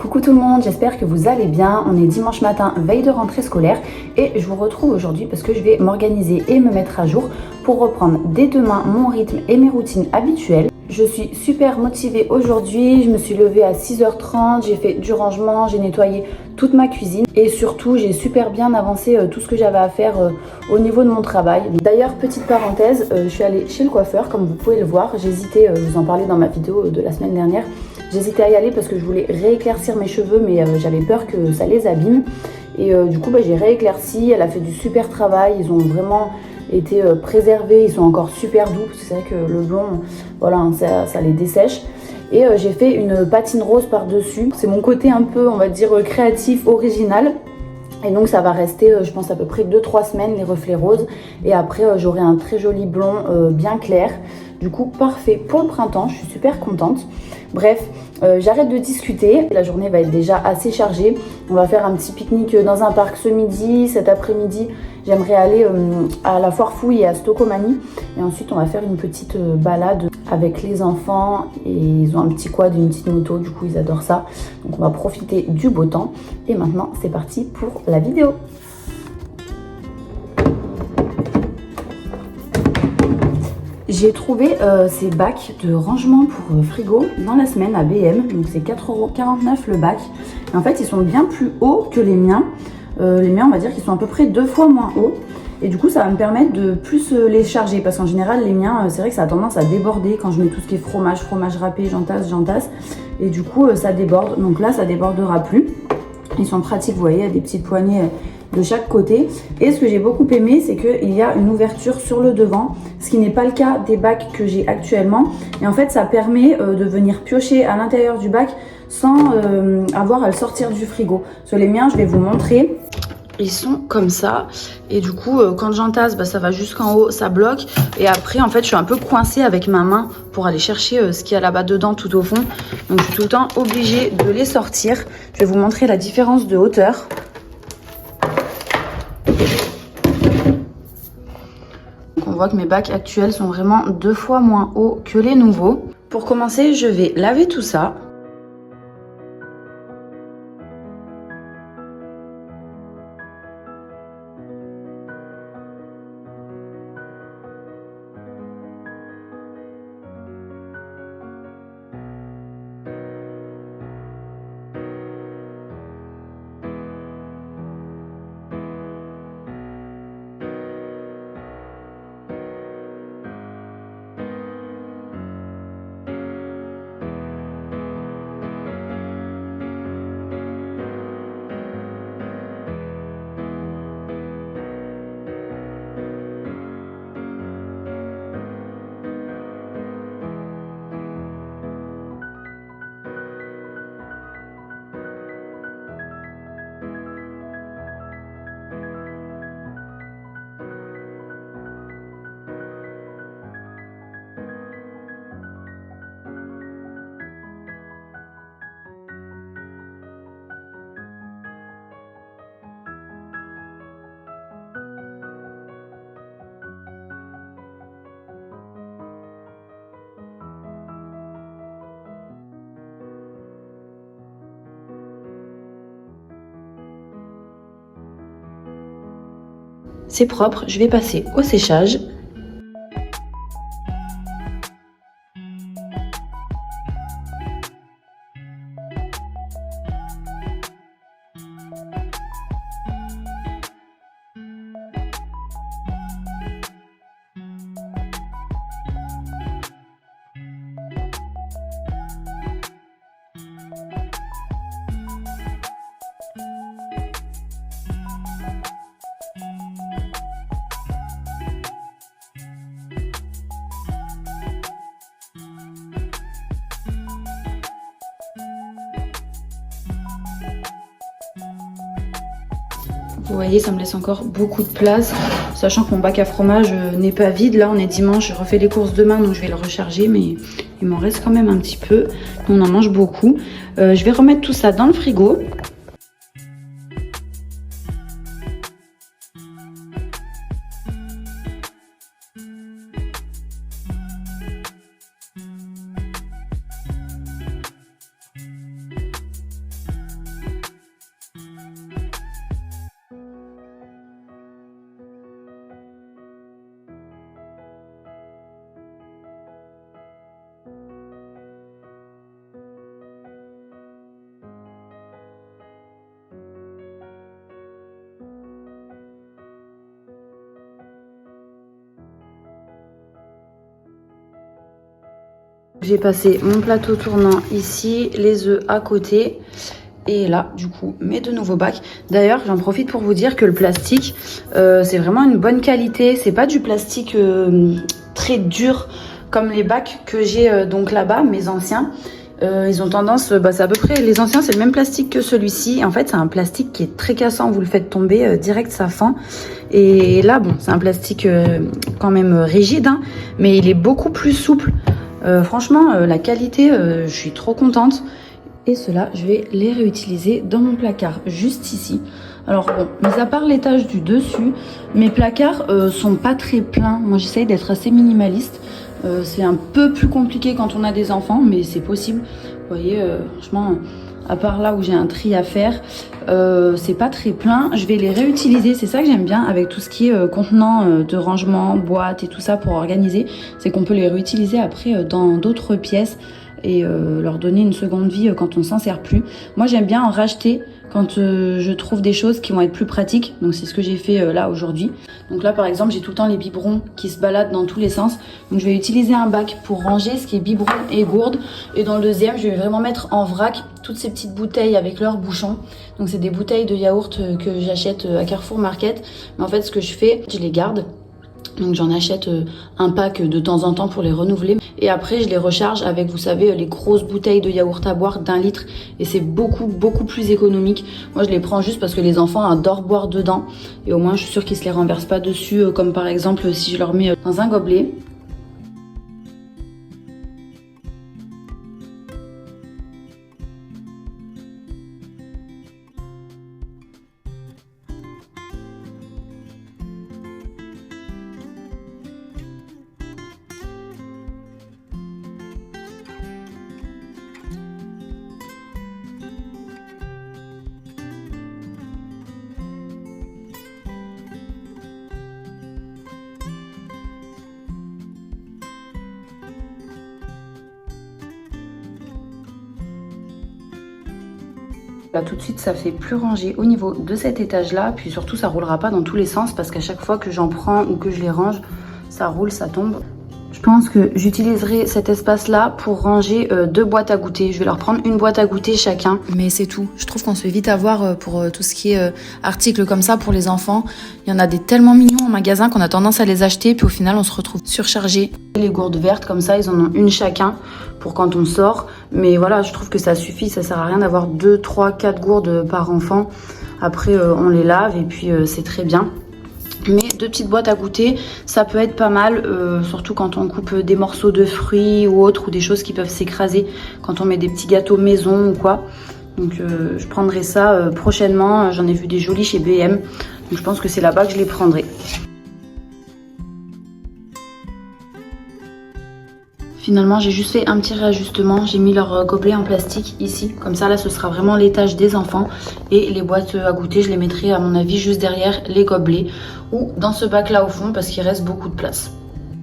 Coucou tout le monde, j'espère que vous allez bien. On est dimanche matin, veille de rentrée scolaire et je vous retrouve aujourd'hui parce que je vais m'organiser et me mettre à jour pour reprendre dès demain mon rythme et mes routines habituelles. Je suis super motivée aujourd'hui, je me suis levée à 6h30, j'ai fait du rangement, j'ai nettoyé toute ma cuisine et surtout j'ai super bien avancé tout ce que j'avais à faire au niveau de mon travail. D'ailleurs, petite parenthèse, je suis allée chez le coiffeur comme vous pouvez le voir, j'hésitais, je vous en parlais dans ma vidéo de la semaine dernière, j'hésitais à y aller parce que je voulais rééclaircir mes cheveux mais j'avais peur que ça les abîme et du coup j'ai rééclairci, elle a fait du super travail, ils ont vraiment été préservés, ils sont encore super doux parce que c'est vrai que le blond, voilà, ça les dessèche. Et j'ai fait une patine rose par-dessus. C'est mon côté un peu, on va dire, créatif, original. Et donc ça va rester, je pense, à peu près 2-3 semaines, les reflets roses. Et après, j'aurai un très joli blond bien clair. Du coup, parfait pour le printemps, je suis super contente. Bref, j'arrête de discuter. La journée va être déjà assez chargée. On va faire un petit pique-nique dans un parc ce midi. Cet après-midi, j'aimerais aller à la Foire Fouille et à Stocomanie. Et ensuite, on va faire une petite balade avec les enfants. Et ils ont un petit quad, une petite moto. Du coup, ils adorent ça. Donc, on va profiter du beau temps. Et maintenant, c'est parti pour la vidéo. J'ai trouvé ces bacs de rangement pour frigo dans la semaine à BM, donc c'est 4,49 € le bac. Et en fait, ils sont bien plus hauts que les miens. Les miens, on va dire qu'ils sont à peu près 2 fois moins hauts. Et du coup, ça va me permettre de plus les charger. Parce qu'en général, les miens, c'est vrai que ça a tendance à déborder quand je mets tout ce qui est fromage râpé, j'entasse. Et du coup, ça déborde. Donc là, ça débordera plus. Ils sont pratiques, vous voyez, il y a des petites poignées de chaque côté. Et ce que j'ai beaucoup aimé, c'est qu'il y a une ouverture sur le devant, ce qui n'est pas le cas des bacs que j'ai actuellement. Et en fait, ça permet de venir piocher à l'intérieur du bac sans avoir à le sortir du frigo. Sur les miens, je vais vous montrer. Ils sont comme ça et du coup quand j'entasse, ça va jusqu'en haut, ça bloque et après en fait je suis un peu coincée avec ma main pour aller chercher ce qu'il y a là-bas dedans tout au fond. Donc je suis tout le temps obligée de les sortir. Je vais vous montrer la différence de hauteur. Donc on voit que mes bacs actuels sont vraiment 2 fois moins hauts que les nouveaux. Pour commencer, je vais laver tout ça. C'est propre, je vais passer au séchage. Vous voyez, ça me laisse encore beaucoup de place, sachant que mon bac à fromage n'est pas vide. Là, on est dimanche, je refais les courses demain, donc je vais le recharger, mais il m'en reste quand même un petit peu. On en mange beaucoup. Je vais remettre tout ça dans le frigo. J'ai passé mon plateau tournant ici, les œufs à côté. Et là, du coup, mes deux nouveaux bacs. D'ailleurs, j'en profite pour vous dire que le plastique, c'est vraiment une bonne qualité. C'est pas du plastique très dur comme les bacs que j'ai donc là-bas, mes anciens. Ils ont tendance, c'est à peu près, les anciens, c'est le même plastique que celui-ci. En fait, c'est un plastique qui est très cassant. Vous le faites tomber, direct, ça fend. Et là, bon, c'est un plastique quand même rigide, hein, mais il est beaucoup plus souple. Franchement, la qualité, je suis trop contente. Et ceux-là, je vais les réutiliser dans mon placard, juste ici. Alors bon, mis à part l'étage du dessus, mes placards sont pas très pleins. Moi, j'essaye d'être assez minimaliste. C'est un peu plus compliqué quand on a des enfants, mais c'est possible. Vous voyez, franchement, à part là où j'ai un tri à faire, c'est pas très plein. Je vais les réutiliser, c'est ça que j'aime bien avec tout ce qui est contenant de rangement, boîte et tout ça pour organiser. C'est qu'on peut les réutiliser après dans d'autres pièces et leur donner une seconde vie quand on s'en sert plus. Moi, j'aime bien en racheter quand je trouve des choses qui vont être plus pratiques. Donc c'est ce que j'ai fait là aujourd'hui. Donc là par exemple j'ai tout le temps les biberons qui se baladent dans tous les sens. Donc je vais utiliser un bac pour ranger ce qui est biberon et gourde. Et dans le deuxième je vais vraiment mettre en vrac toutes ces petites bouteilles avec leurs bouchons. Donc c'est des bouteilles de yaourt que j'achète à Carrefour Market. Mais en fait ce que je fais, je les garde. Donc j'en achète un pack de temps en temps pour les renouveler. Et après je les recharge avec, vous savez, les grosses bouteilles de yaourt à boire d'1 litre. Et c'est beaucoup plus économique. Moi je les prends juste parce que les enfants adorent boire dedans. Et au moins je suis sûre qu'ils se les renversent pas dessus. Comme par exemple si je leur mets dans un gobelet. Là tout de suite ça fait plus rangé au niveau de cet étage là, puis surtout ça roulera pas dans tous les sens parce qu'à chaque fois que j'en prends ou que je les range, ça roule, ça tombe. Je pense que j'utiliserai cet espace là pour ranger 2 boîtes à goûter. Je vais leur prendre une boîte à goûter chacun. Mais c'est tout. Je trouve qu'on se fait vite avoir pour tout ce qui est articles comme ça pour les enfants. Il y en a des tellement mignons en magasin qu'on a tendance à les acheter puis au final on se retrouve surchargé. Les gourdes vertes comme ça, ils en ont une chacun pour quand on sort. Mais voilà, je trouve que ça suffit. Ça sert à rien d'avoir 2, 3, 4 gourdes par enfant. Après on les lave et puis c'est très bien. Mais 2 petites boîtes à goûter, ça peut être pas mal, surtout quand on coupe des morceaux de fruits ou autres, ou des choses qui peuvent s'écraser quand on met des petits gâteaux maison ou quoi. Donc je prendrai ça prochainement, j'en ai vu des jolis chez B&M, donc je pense que c'est là-bas que je les prendrai. Finalement, j'ai juste fait un petit réajustement. J'ai mis leur gobelet en plastique ici. Comme ça, là, ce sera vraiment l'étage des enfants. Et les boîtes à goûter, je les mettrai, à mon avis, juste derrière les gobelets. Ou dans ce bac-là au fond, parce qu'il reste beaucoup de place.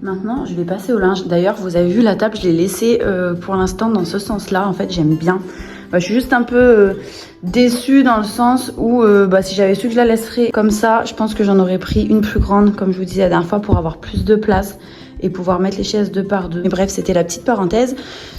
Maintenant, je vais passer au linge. D'ailleurs, vous avez vu la table, je l'ai laissée pour l'instant dans ce sens-là. En fait, j'aime bien. Je suis juste un peu déçue dans le sens où si j'avais su que je la laisserais comme ça, je pense que j'en aurais pris une plus grande, comme je vous disais la dernière fois, pour avoir plus de place et pouvoir mettre les chaises 2 par 2. Mais bref, c'était la petite parenthèse.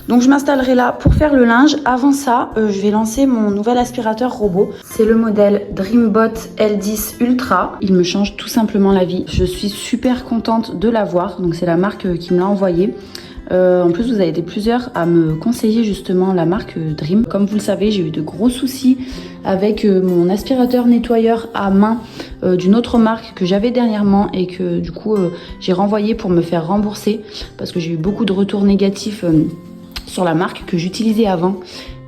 Donc je m'installerai là pour faire le linge. Avant ça, je vais lancer mon nouvel aspirateur robot. C'est le modèle Dreambot L10 Ultra. Il me change tout simplement la vie. Je suis super contente de l'avoir. Donc c'est la marque qui me l'a envoyé. En plus, vous avez été plusieurs à me conseiller justement la marque Dream. Comme vous le savez, j'ai eu de gros soucis avec mon aspirateur nettoyeur à main d'une autre marque que j'avais dernièrement et que du coup j'ai renvoyé pour me faire rembourser parce que j'ai eu beaucoup de retours négatifs sur la marque que j'utilisais avant.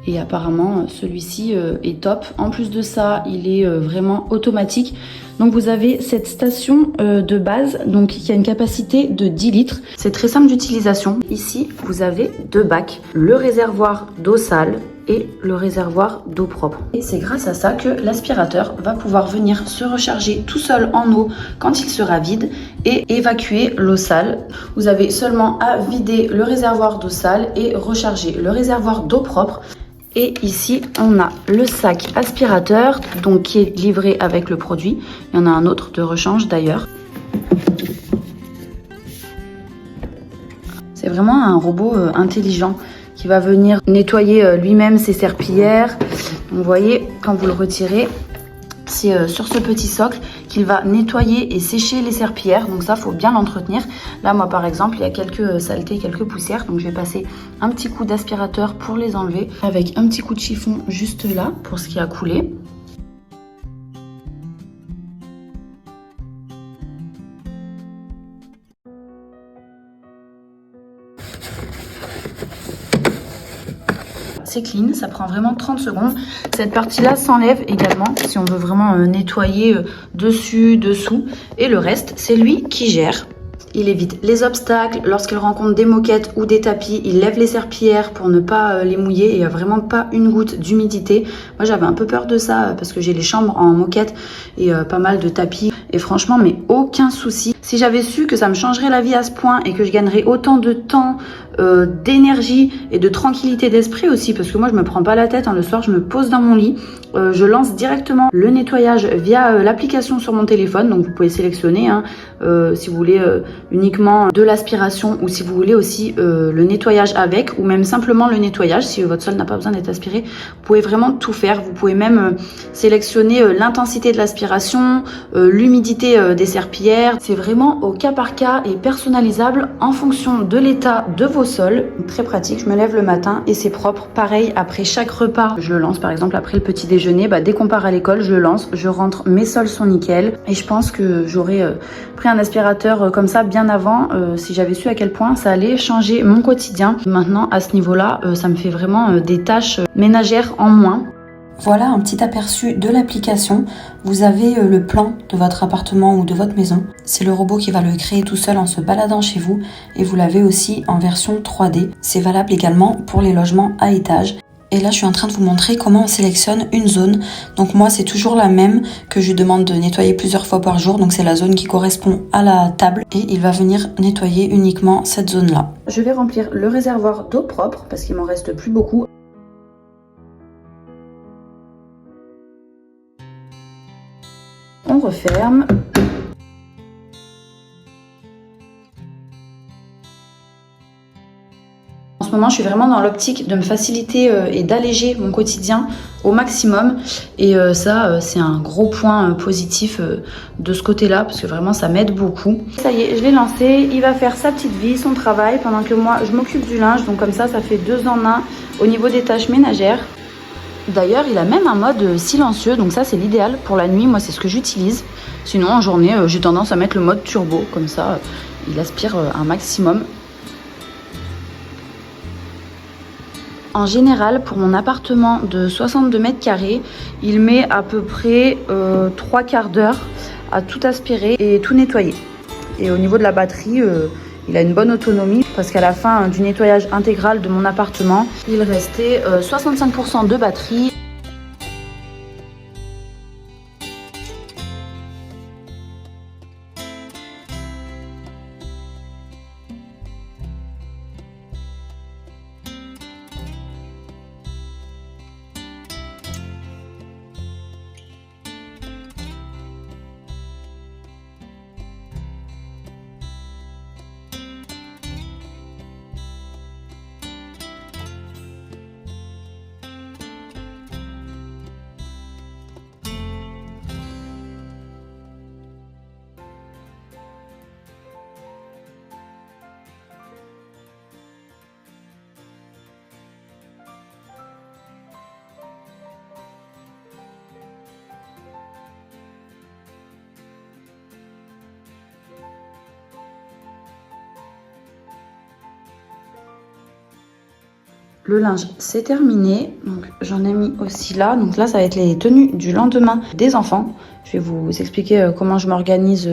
Et apparemment, celui-ci est top. En plus de ça, il est vraiment automatique. Donc vous avez cette station de base donc qui a une capacité de 10 litres. C'est très simple d'utilisation. Ici, vous avez 2 bacs. Le réservoir d'eau sale et le réservoir d'eau propre. Et c'est grâce à ça que l'aspirateur va pouvoir venir se recharger tout seul en eau quand il sera vide et évacuer l'eau sale. Vous avez seulement à vider le réservoir d'eau sale et recharger le réservoir d'eau propre. Et ici, on a le sac aspirateur donc qui est livré avec le produit. Il y en a un autre de rechange d'ailleurs. C'est vraiment un robot intelligent qui va venir nettoyer lui-même ses serpillières. Donc, vous voyez, quand vous le retirez, c'est sur ce petit socle qu'il va nettoyer et sécher les serpillières. Donc ça, faut bien l'entretenir. Là, moi, par exemple, il y a quelques saletés, quelques poussières. Donc je vais passer un petit coup d'aspirateur pour les enlever avec un petit coup de chiffon juste là pour ce qui a coulé. C'est clean, ça prend vraiment 30 secondes. Cette partie-là s'enlève également si on veut vraiment nettoyer dessus, dessous. Et le reste, c'est lui qui gère. Il évite les obstacles. Lorsqu'il rencontre des moquettes ou des tapis, il lève les serpillières pour ne pas les mouiller. Il n'y a vraiment pas une goutte d'humidité. Moi, j'avais un peu peur de ça parce que j'ai les chambres en moquette et pas mal de tapis. Et franchement, mais aucun souci. Si j'avais su que ça me changerait la vie à ce point et que je gagnerais autant de temps, d'énergie et de tranquillité d'esprit aussi, parce que moi, je me prends pas la tête. Le soir, je me pose dans mon lit. Je lance directement le nettoyage via l'application sur mon téléphone. Donc, vous pouvez sélectionner si vous voulez uniquement de l'aspiration ou si vous voulez aussi le nettoyage avec ou même simplement le nettoyage si votre sol n'a pas besoin d'être aspiré. Vous pouvez vraiment tout faire. Vous pouvez même sélectionner l'intensité de l'aspiration, l'humidité des serpillières. C'est vraiment au cas par cas et personnalisable en fonction de l'état de vos sols. Très pratique. Je me lève le matin et c'est propre. Pareil, après chaque repas, je le lance. Par exemple, après le petit déjeuner, dès qu'on part à l'école, je le lance, je rentre, mes sols sont nickel. Et je pense que j'aurais pris un aspirateur comme ça bien avant si j'avais su à quel point ça allait changer mon quotidien. Maintenant, à ce niveau-là, ça me fait vraiment des tâches ménagères en moins. Voilà un petit aperçu de l'application. Vous avez le plan de votre appartement ou de votre maison. C'est le robot qui va le créer tout seul en se baladant chez vous. Et vous l'avez aussi en version 3D. C'est valable également pour les logements à étage. Et là, je suis en train de vous montrer comment on sélectionne une zone. Donc moi, c'est toujours la même que je lui demande de nettoyer plusieurs fois par jour. Donc c'est la zone qui correspond à la table. Et il va venir nettoyer uniquement cette zone-là. Je vais remplir le réservoir d'eau propre parce qu'il m'en reste plus beaucoup. On referme. En ce moment, je suis vraiment dans l'optique de me faciliter et d'alléger mon quotidien au maximum. Et ça, c'est un gros point positif de ce côté-là, parce que vraiment, ça m'aide beaucoup. Ça y est, je l'ai lancé. Il va faire sa petite vie, son travail, pendant que moi, je m'occupe du linge. Donc comme ça fait 2 en 1 au niveau des tâches ménagères. D'ailleurs, il a même un mode silencieux, donc ça c'est l'idéal pour la nuit, moi c'est ce que j'utilise. Sinon en journée, j'ai tendance à mettre le mode turbo, comme ça il aspire un maximum. En général, pour mon appartement de 62 mètres carrés, il met à peu près 3/4 d'heure à tout aspirer et tout nettoyer. Et au niveau de la batterie, il a une bonne autonomie parce qu'à la fin du nettoyage intégral de mon appartement, il restait 65% de batterie. Le linge, c'est terminé. Donc j'en ai mis aussi là. Donc là, ça va être les tenues du lendemain des enfants. Je vais vous expliquer comment je m'organise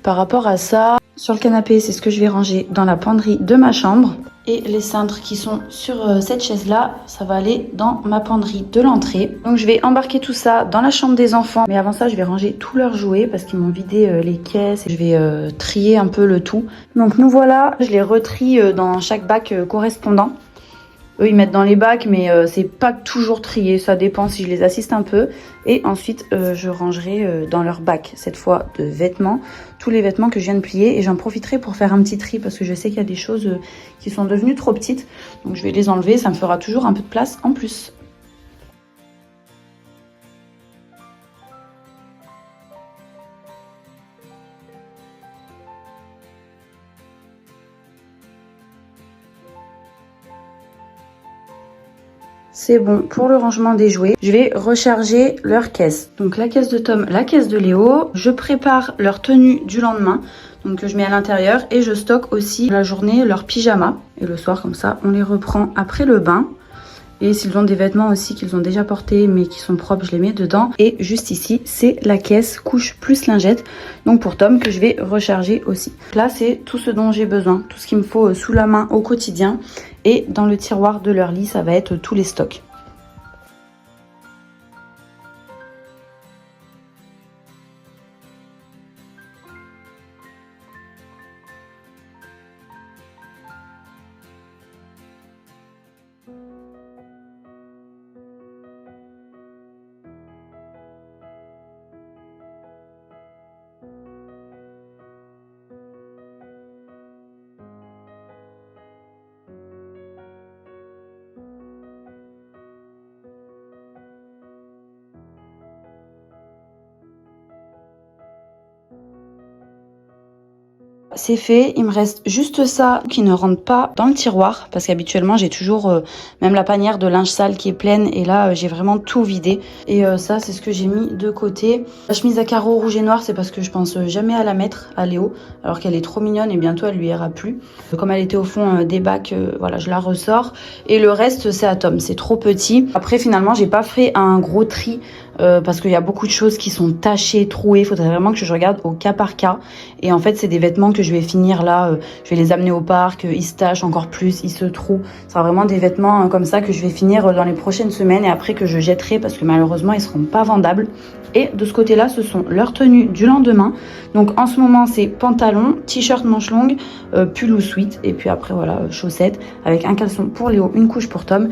par rapport à ça. Sur le canapé, c'est ce que je vais ranger dans la penderie de ma chambre. Et les cintres qui sont sur cette chaise-là, ça va aller dans ma penderie de l'entrée. Donc je vais embarquer tout ça dans la chambre des enfants. Mais avant ça, je vais ranger tous leurs jouets parce qu'ils m'ont vidé les caisses. Et je vais trier un peu le tout. Donc nous voilà, je les retrie dans chaque bac correspondant. Eux, ils mettent dans les bacs, mais c'est pas toujours trié. Ça dépend si je les assiste un peu. Et ensuite, je rangerai dans leur bac, cette fois de vêtements, tous les vêtements que je viens de plier. Et j'en profiterai pour faire un petit tri parce que je sais qu'il y a des choses qui sont devenues trop petites. Donc je vais les enlever, ça me fera toujours un peu de place en plus. C'est bon pour le rangement des jouets. Je vais recharger leur caisse. Donc la caisse de Tom, la caisse de Léo. Je prépare leur tenue du lendemain. Donc je mets à l'intérieur et je stocke aussi la journée leur pyjama. Et le soir comme ça, on les reprend après le bain. Et s'ils ont des vêtements aussi qu'ils ont déjà portés mais qui sont propres, je les mets dedans. Et juste ici, c'est la caisse couche plus lingette. Donc pour Tom que je vais recharger aussi. Là, c'est tout ce dont j'ai besoin. Tout ce qu'il me faut sous la main au quotidien. Et dans le tiroir de leur lit, ça va être tous les stocks. C'est fait, il me reste juste ça qui ne rentre pas dans le tiroir parce qu'habituellement j'ai toujours même la panière de linge sale qui est pleine et là j'ai vraiment tout vidé et ça c'est ce que j'ai mis de côté. La chemise à carreaux rouge et noir c'est parce que je pense jamais à la mettre à Léo alors qu'elle est trop mignonne et bientôt elle lui ira plus. Comme elle était au fond des bacs, voilà je la ressors et le reste c'est à Tom, c'est trop petit. Après finalement j'ai pas fait un gros tri parce qu'il y a beaucoup de choses qui sont tachées, trouées. Il faudrait vraiment que je regarde au cas par cas. Et en fait, c'est des vêtements que je vais finir là. Je vais les amener au parc. Ils se tachent encore plus, ils se trouent. Ce sera vraiment des vêtements comme ça que je vais finir dans les prochaines semaines et après que je jetterai parce que malheureusement, ils seront pas vendables. Et de ce côté-là, ce sont leurs tenues du lendemain. Donc en ce moment, c'est pantalon, t-shirt manche longue, pull ou sweat. Et puis après, voilà, chaussettes avec un caleçon pour Léo, une couche pour Tom.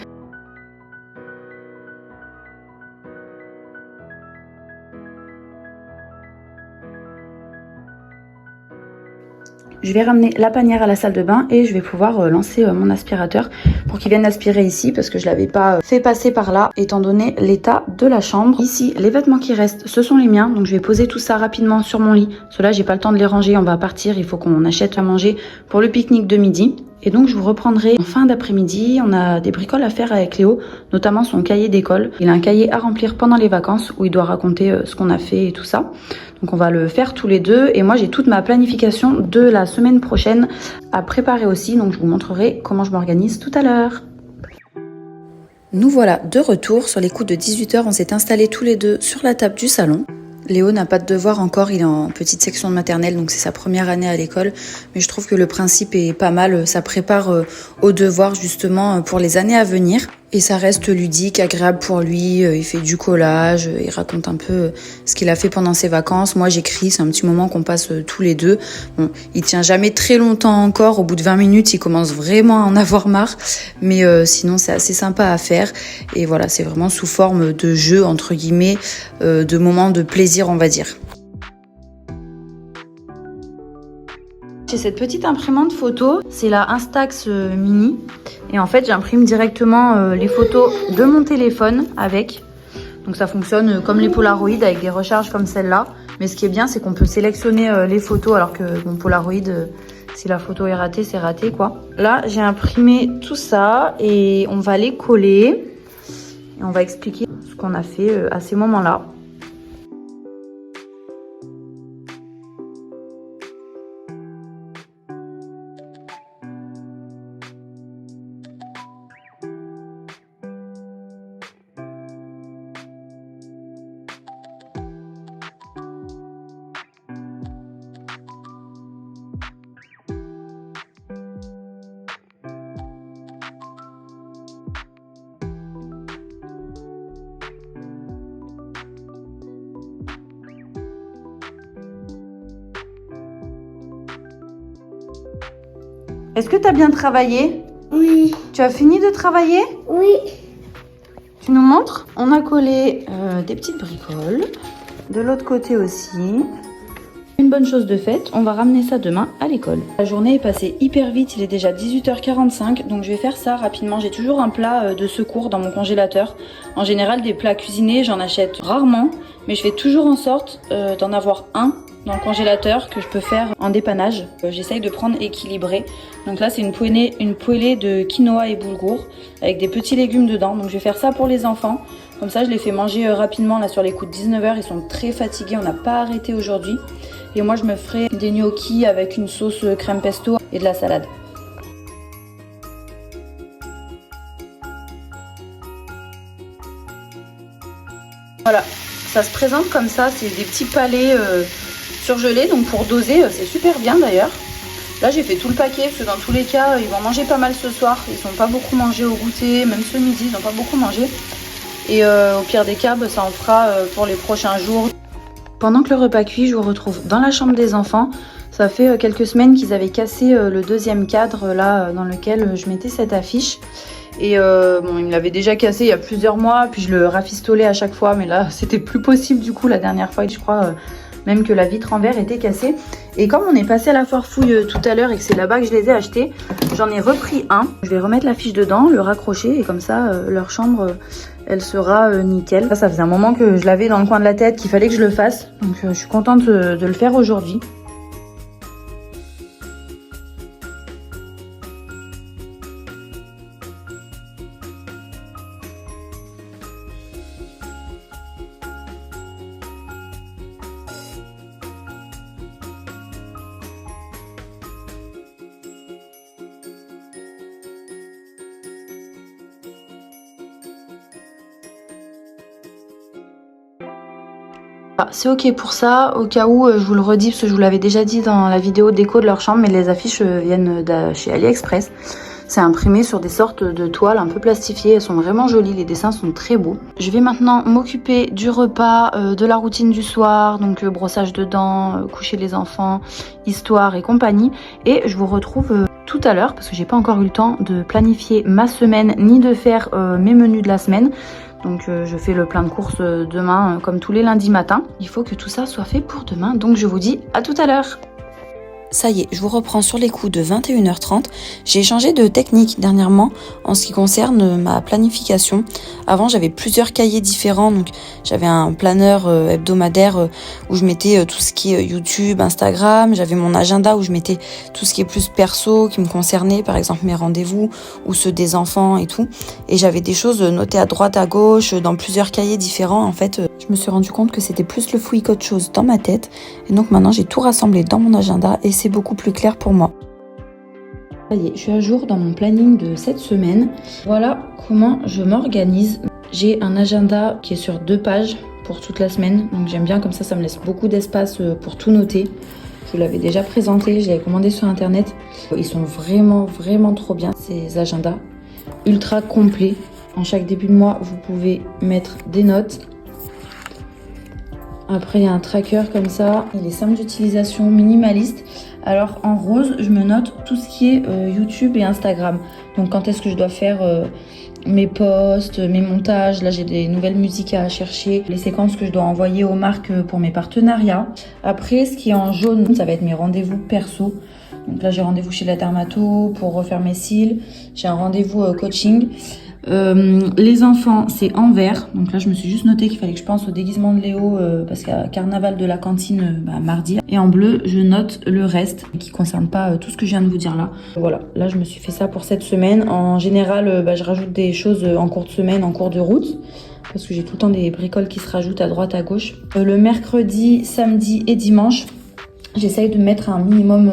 Je vais ramener la panière à la salle de bain et je vais pouvoir lancer mon aspirateur pour qu'il vienne aspirer ici parce que je l'avais pas fait passer par là étant donné l'état de la chambre. Ici, les vêtements qui restent, ce sont les miens. Donc je vais poser tout ça rapidement sur mon lit. Cela, j'ai pas le temps de les ranger. On va partir. Il faut qu'on achète à manger pour le pique-nique de midi. Et donc je vous reprendrai en fin d'après-midi. On a des bricoles à faire avec Léo, notamment son cahier d'école. Il a un cahier à remplir pendant les vacances où il doit raconter ce qu'on a fait et tout ça. Donc on va le faire tous les deux. Et moi j'ai toute ma planification de la semaine prochaine à préparer aussi. Donc je vous montrerai comment je m'organise tout à l'heure. Nous voilà de retour. Sur les coups de 18h, on s'est installés tous les deux sur la table du salon. Léo n'a pas de devoir encore, il est en petite section de maternelle, donc c'est sa première année à l'école. Mais je trouve que le principe est pas mal, ça prépare aux devoirs justement pour les années à venir. Et ça reste ludique, agréable pour lui, il fait du collage, il raconte un peu ce qu'il a fait pendant ses vacances. Moi j'écris, c'est un petit moment qu'on passe tous les deux. Bon, il tient jamais très longtemps encore, au bout de 20 minutes il commence vraiment à en avoir marre. Mais sinon c'est assez sympa à faire. Et voilà, c'est vraiment sous forme de jeu, entre guillemets, de moments de plaisir on va dire. J'ai cette petite imprimante photo, c'est la Instax Mini. Et en fait, j'imprime directement les photos de mon téléphone avec. Donc ça fonctionne comme les Polaroid avec des recharges comme celle-là. Mais ce qui est bien, c'est qu'on peut sélectionner les photos alors que mon Polaroid, si la photo est ratée, c'est raté quoi. Là, j'ai imprimé tout ça et on va les coller. Et on va expliquer ce qu'on a fait à ces moments-là. Est-ce que tu as bien travaillé ? Oui. Tu as fini de travailler? Oui. Tu nous montres? On a collé des petites bricoles. De l'autre côté aussi. Une bonne chose de faite, on va ramener ça demain à l'école. La journée est passée hyper vite, il est déjà 18h45, donc je vais faire ça rapidement. J'ai toujours un plat de secours dans mon congélateur. En général, des plats cuisinés, j'en achète rarement, mais je fais toujours en sorte d'en avoir un dans le congélateur que je peux faire en dépannage. J'essaye de prendre équilibré. Donc là, c'est une poêlée de quinoa et boulgour avec des petits légumes dedans. Donc je vais faire ça pour les enfants. Comme ça, je les fais manger rapidement là sur les coups de 19h. Ils sont très fatigués, on n'a pas arrêté aujourd'hui. Et moi, je me ferai des gnocchis avec une sauce crème pesto et de la salade. Voilà, ça se présente comme ça. C'est des petits palets surgelés. Donc pour doser, c'est super bien d'ailleurs. Là, j'ai fait tout le paquet parce que dans tous les cas, ils vont manger pas mal ce soir. Ils n'ont pas beaucoup mangé au goûter, même ce midi, ils n'ont pas beaucoup mangé. Et au pire des cas, ça en fera pour les prochains jours. Pendant que le repas cuit, je vous retrouve dans la chambre des enfants. Ça fait quelques semaines qu'ils avaient cassé le deuxième cadre là dans lequel je mettais cette affiche. Et bon, ils me l'avaient déjà cassé il y a plusieurs mois, puis je le rafistolais à chaque fois. Mais là, c'était plus possible du coup la dernière fois. Et je crois même que la vitre en verre était cassée. Et comme on est passé à la foire fouille tout à l'heure et que c'est là-bas que je les ai achetés, j'en ai repris un. Je vais remettre l'affiche dedans, le raccrocher et comme ça, leur chambre... elle sera nickel. Ça faisait un moment que je l'avais dans le coin de la tête, qu'il fallait que je le fasse. Donc je suis contente de le faire aujourd'hui. C'est ok pour ça, au cas où je vous le redis parce que je vous l'avais déjà dit dans la vidéo déco de leur chambre, mais les affiches viennent de chez AliExpress. C'est imprimé sur des sortes de toiles un peu plastifiées, elles sont vraiment jolies, les dessins sont très beaux. Je vais maintenant m'occuper du repas, de la routine du soir, donc brossage de dents, coucher les enfants, histoire et compagnie. Et je vous retrouve tout à l'heure parce que j'ai pas encore eu le temps de planifier ma semaine ni de faire mes menus de la semaine. Donc je fais le plein de courses demain comme tous les lundis matins. Il faut que tout ça soit fait pour demain. Donc je vous dis à tout à l'heure. Ça y est, je vous reprends sur les coups de 21h30. J'ai changé de technique dernièrement en ce qui concerne ma planification. Avant, j'avais plusieurs cahiers différents. Donc, j'avais un planeur hebdomadaire où je mettais tout ce qui est YouTube, Instagram. J'avais mon agenda où je mettais tout ce qui est plus perso, qui me concernait, par exemple mes rendez-vous ou ceux des enfants et tout. Et j'avais des choses notées à droite, à gauche, dans plusieurs cahiers différents. En fait, je me suis rendu compte que c'était plus le fouillis qu'autre chose dans ma tête. Et donc maintenant, j'ai tout rassemblé dans mon agenda et c'est beaucoup plus clair pour moi. Ça y est, je suis à jour dans mon planning de cette semaine. Voilà comment je m'organise. J'ai un agenda qui est sur 2 pages pour toute la semaine. Donc j'aime bien, comme ça me laisse beaucoup d'espace pour tout noter. Je vous l'avais déjà présenté, je l'avais commandé sur internet. Ils sont vraiment trop bien ces agendas. Ultra complets. En chaque début de mois, vous pouvez mettre des notes. Après, il y a un tracker comme ça. Il est simple d'utilisation, minimaliste. Alors, en rose, je me note tout ce qui est YouTube et Instagram. Donc, quand est-ce que je dois faire mes posts, mes montages. Là, j'ai des nouvelles musiques à chercher. Les séquences que je dois envoyer aux marques pour mes partenariats. Après, ce qui est en jaune, ça va être mes rendez-vous perso. Donc là, j'ai rendez-vous chez la dermato pour refaire mes cils. J'ai un rendez-vous coaching. Les enfants, c'est en vert. Donc là, je me suis juste noté qu'il fallait que je pense au déguisement de Léo parce qu'il y a carnaval de la cantine mardi. Et en bleu, je note le reste qui ne concerne pas tout ce que je viens de vous dire là. Voilà, là, je me suis fait ça pour cette semaine. En général, je rajoute des choses en cours de semaine, en cours de route. Parce que j'ai tout le temps des bricoles qui se rajoutent à droite, à gauche. Le mercredi, samedi et dimanche, j'essaye de mettre un minimum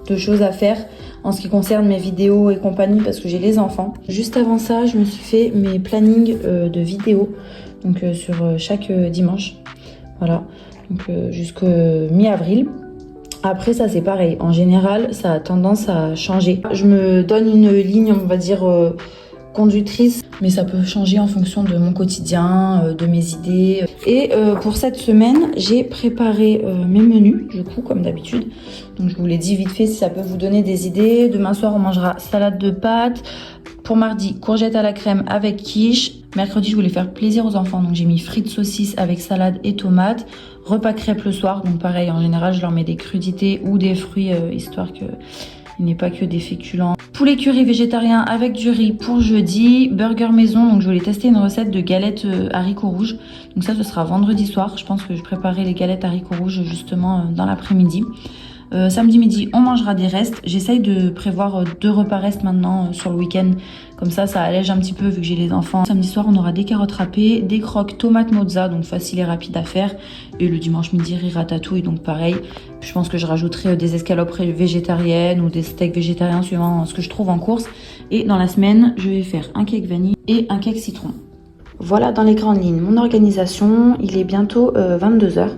de choses à faire en ce qui concerne mes vidéos et compagnie parce que j'ai les enfants. Juste avant ça, je me suis fait mes plannings de vidéos donc sur chaque dimanche. Voilà, donc jusqu'au mi-avril. Après ça c'est pareil, en général ça a tendance à changer. Je me donne une ligne, on va dire conductrice, mais ça peut changer en fonction de mon quotidien, de mes idées. Et pour cette semaine, j'ai préparé mes menus, du coup, comme d'habitude. Donc je vous l'ai dit vite fait si ça peut vous donner des idées. Demain soir, on mangera salade de pâtes. Pour mardi, courgettes à la crème avec quiche. Mercredi, je voulais faire plaisir aux enfants, donc j'ai mis frites saucisses avec salade et tomates. Repas crêpes le soir, donc pareil, en général, je leur mets des crudités ou des fruits, histoire que il n'est pas que des féculents. Poulet curry végétarien avec du riz pour jeudi. Burger maison, donc je voulais tester une recette de galettes haricots rouges. Donc ça, ce sera vendredi soir. Je pense que je préparerai les galettes haricots rouges justement dans l'après-midi. Samedi midi, on mangera des restes. J'essaye de prévoir 2 repas restes maintenant sur le week-end. Comme ça allège un petit peu vu que j'ai les enfants. Samedi soir, on aura des carottes râpées, des croques tomates mozza, donc facile et rapide à faire. Et le dimanche midi, riz ratatouille, donc pareil. Je pense que je rajouterai des escalopes végétariennes ou des steaks végétariens suivant ce que je trouve en course. Et dans la semaine, je vais faire un cake vanille et un cake citron. Voilà dans les grandes lignes mon organisation. Il est bientôt 22h,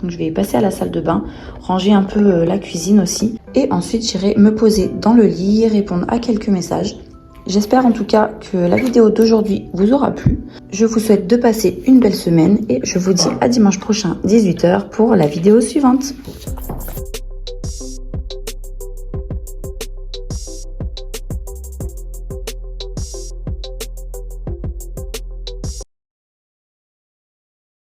donc je vais passer à la salle de bain, ranger un peu la cuisine aussi. Et ensuite j'irai me poser dans le lit, répondre à quelques messages. J'espère en tout cas que la vidéo d'aujourd'hui vous aura plu. Je vous souhaite de passer une belle semaine et je vous dis à dimanche prochain 18h pour la vidéo suivante.